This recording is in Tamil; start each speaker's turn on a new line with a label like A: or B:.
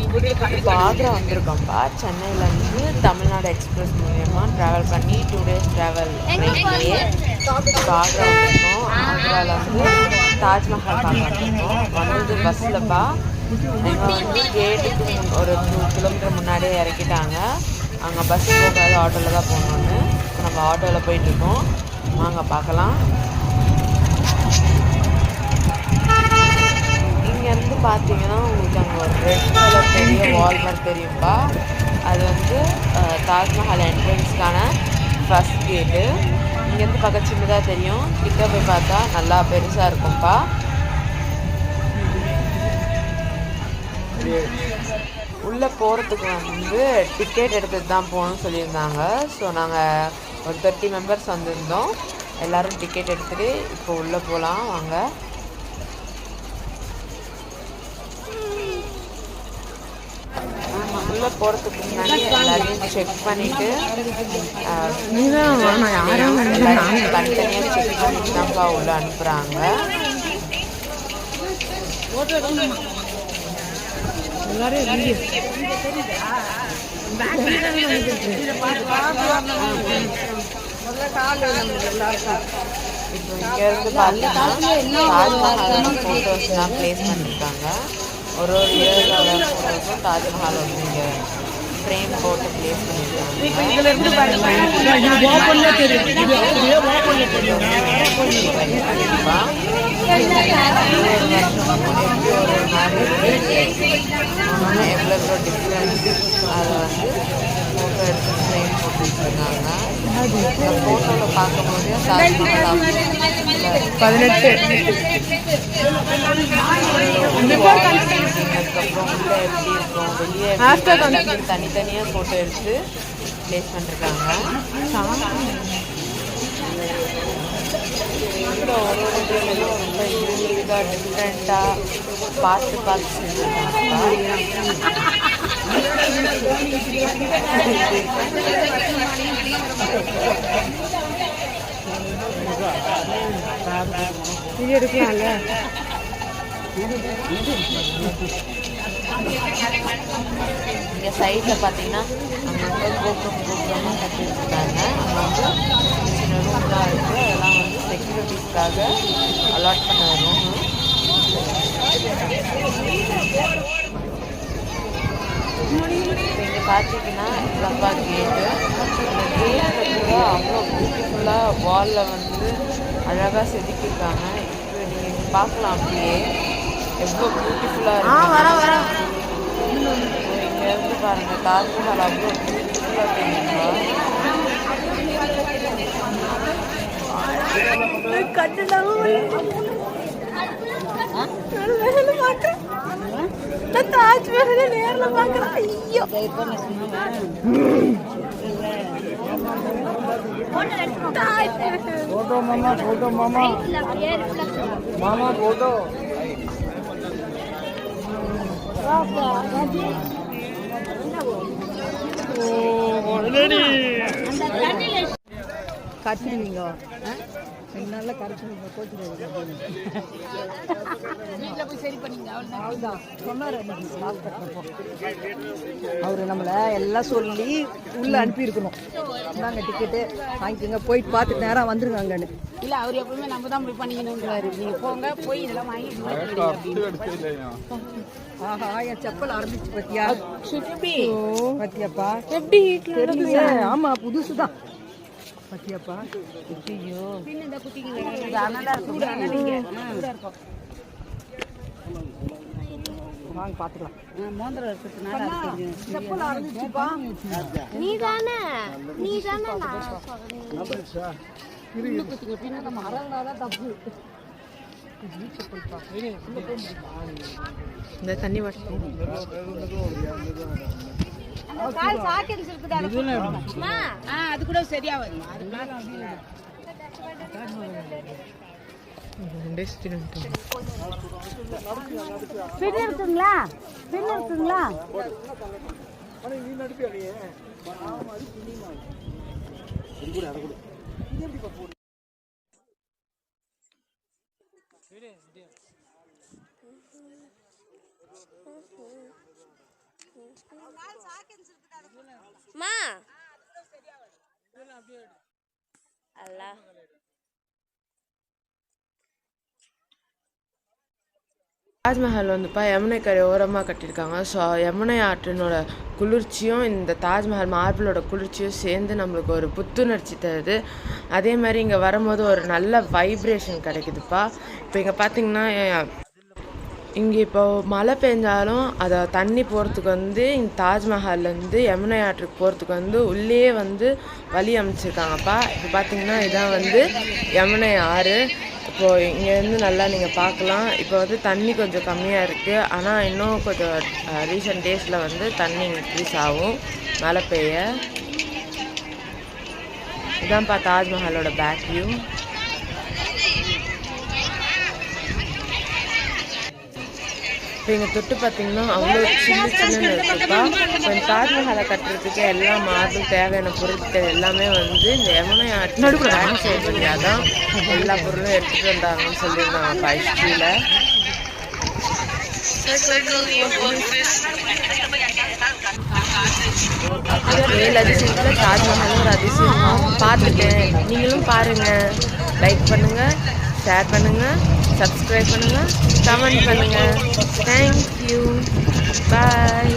A: இப்போ ஆக்ரா வந்திருக்கோம்ப்பா. சென்னையிலேருந்து தமிழ்நாடு எக்ஸ்பிரஸ் மூலயமா ட்ராவல் பண்ணி 2 டேஸ் ட்ராவல் ட்ரெயின்லேயே இப்போ ஆக்ரா வந்திருக்கோம். ஆக்ராவில் வந்து தாஜ்மஹால் பார்க்க வந்திருக்கோம். வந்தது பஸ்ஸில்ப்பா. எங்கள் வந்து கேட்டுக்கு ஒரு 2 கிலோமீட்டர் முன்னாடியே இறக்கிட்டாங்க. அங்கே பஸ் போகாது, ஆட்டோவில் தான் போகணுன்னு. இப்போ நம்ம ஆட்டோவில் போயிட்டுருக்கோம். வாங்க பார்க்கலாம். இங்கேருந்து பார்த்தீங்கன்னா உங்களுக்கு அங்கே ஒரு ரெட் கலர் பெரிய வால் மாதிரி தெரியும்ப்பா. அது வந்து தாஜ்மஹால் என்ட்ரன்ஸ்க்கான ஃபஸ்ட் கேட்டு. இங்கேருந்து பார்க்க சின்னதாக தெரியும், கிட்ட போய் பார்த்தா நல்லா பெருசாக இருக்கும்ப்பா. உள்ளே போகிறதுக்கு வந்து டிக்கெட் எடுத்துகிட்டு தான் போகணும்னு சொல்லியிருந்தாங்க. ஸோ நாங்கள் ஒரு 30 மெம்பர்ஸ் வந்திருந்தோம். எல்லோரும் டிக்கெட் எடுத்துகிட்டு இப்போ உள்ளே போகலாம் வாங்க. உள்ளே போகிறதுக்கு முன்னாடி எல்லாரையும் செக் பண்ணிவிட்டு தனித்தனியாக செக் பண்ணிட்டு தான்ப்பா உள்ளே அனுப்புகிறாங்க. இப்போ இங்கேருந்து பார்த்தீங்கன்னா தாஜ்மஹால் ஃபோட்டோஸ்லாம் ப்ளேஸ் பண்ணியிருக்காங்க. ஒரு இயரோட ஃபோட்டோஸும் தாஜ்மஹால் வந்து இங்கே ஃப்ரேம் போட்டு ப்ளேஸ் பண்ணியிருக்காங்க. எவ்வளோ டிஃப்ரென்ஸ் அதை வந்து ஃபோட்டோ எடுத்து ஃப்ரேம் போட்டு வச்சுருக்காங்க. இந்த ஃபோட்டோவில் பார்க்கும்போது தாஜ்மஹால் 18 அதுக்கப்புறம் உள்ள எப்படி இருக்கும், வெளியே தனித்தனியாக ஃபோட்டோ எடுத்து ப்ளேஸ் பண்ணிருக்காங்க. இதில் ஒரு இடத்துலையும் ரொம்ப யூனிக்காக டிஃப்ரெண்ட்டாக பார்த்து செஞ்சுருக்காங்க. இது எடுக்கலாம்ல. இங்கே சைடில் பார்த்தீங்கன்னா அங்கே கோபுரமாக கட்டி வச்சுருக்காங்க. அங்கே வந்து சின்ன ரூம்லாம் இருக்குது. அதெல்லாம் வந்து செக்யூரிட்டிஸ்க்காக அலாட் பண்ண ரூமு. இங்கே பார்த்தீங்கன்னா இதுதான்ப்பா கேட்டு. இந்த கேட்டில் கூட அவ்வளோ பியூட்டிஃபுல்லாக வாலில் வந்து அழகாக செதுக்கியிருக்காங்க. இப்போ நீங்கள் பார்க்கலாம் அப்படியே எவ்வளோ பியூட்டிஃபுல்லாக இருக்கு. இங்கேருந்து பாருங்கள் தாஜ்மஹால் அவ்வளோ பியூட்டிஃபுல்லாக தெரியுமா. தாஜ்மஹால் நேரில் பார்க்குறேன். ஐயோ फोटो मामा फोटो கட்டிடுவீங்க நல்ல கரைச்சி அவரு நம்மளை எல்லாம் சொல்லி உள்ள அனுப்பியிருக்கணும். நாங்கள் டிக்கெட்டு வாங்கிக்கோங்க, போயிட்டு பார்த்துட்டு நேரம் வந்துருங்க அங்கன்னு. இல்லை அவர் எப்பவுமே நம்ம தான் போய் பண்ணிக்கணுன்றாரு. நீங்கள் போங்க போய் இதெல்லாம் வாங்கி. ஆஹா என் செப்பல் ஆரம்பிச்சு பத்தியா பத்தியாப்பா எப்படி தெரியல. ஆமா புதுசு தான் பத்தியாப்பா. ஐயோ வாங்க பாத்துக்கலாம். இந்த தண்ணி அது கூட சரியா வரும். இருக்குங்களா இருக்குங்களா
B: மா அல்லா
A: தாஜ்மஹால் வந்துப்பா யமுனை கரை ஓரமாக கட்டியிருக்காங்க. ஸோ யமுனை ஆற்றினோட குளிர்ச்சியும் இந்த தாஜ்மஹால் மார்பிளோட குளிர்ச்சியும் சேர்ந்து நம்மளுக்கு ஒரு புத்துணர்ச்சி தருது. அதே மாதிரி இங்கே வரும்போது ஒரு நல்ல வைப்ரேஷன் கிடைக்குதுப்பா. இப்போ இங்கே பார்த்தீங்கன்னா இங்கே இப்போ மழை பெஞ்சாலும் அதை தண்ணி போகிறதுக்கு வந்து இந்த தாஜ்மஹால்லேருந்து யமுனை ஆற்றுக்கு போகிறதுக்கு வந்து உள்ளே வந்து வழி அமைச்சிருக்காங்கப்பா. இப்போ பார்த்தீங்கன்னா இதான் வந்து யமுனை ஆறு. இப்போது இங்கேருந்து நல்லா நீங்கள் பார்க்கலாம். இப்போ வந்து தண்ணி கொஞ்சம் கம்மியாக இருக்குது. ஆனால் இன்னும் கொஞ்சம் ரீசெண்ட் டேஸில் வந்து தண்ணி இன்க்ரீஸ் ஆகும் மழை பெய்ய. இதான்ப்பா தாஜ்மஹாலோட பேக் வியூ. இப்போ இங்கே தொட்டு பார்த்தீங்கன்னா அவ்வளோ சின்ன இருக்குப்பா. இப்போ இந்த தாஜ்மஹாலை கட்டுறதுக்கு எல்லா மார்பிள் தேவையான பொருட்கள் எல்லாமே வந்து இந்த யமுனை ஆற்று பேக் சைடு வழியாக தான் எல்லா பொருளும் எடுத்துகிட்டு வந்தாங்கன்னு சொல்லியிருந்தாங்க ஹிஸ்ட்ரியில். ஏழு அதிசயத்தில் தாஜ்மஹாலும் ஒரு அதிசயம் பார்த்துட்டேன். நீங்களும் பாருங்கள். லைக் பண்ணுங்கள், ஷேர் பண்ணுங்கள், சப்ஸ்கிரைப் பண்ணுங்கள், கமெண்ட் பண்ணுங்கள். தேங்க்யூ, பாய்.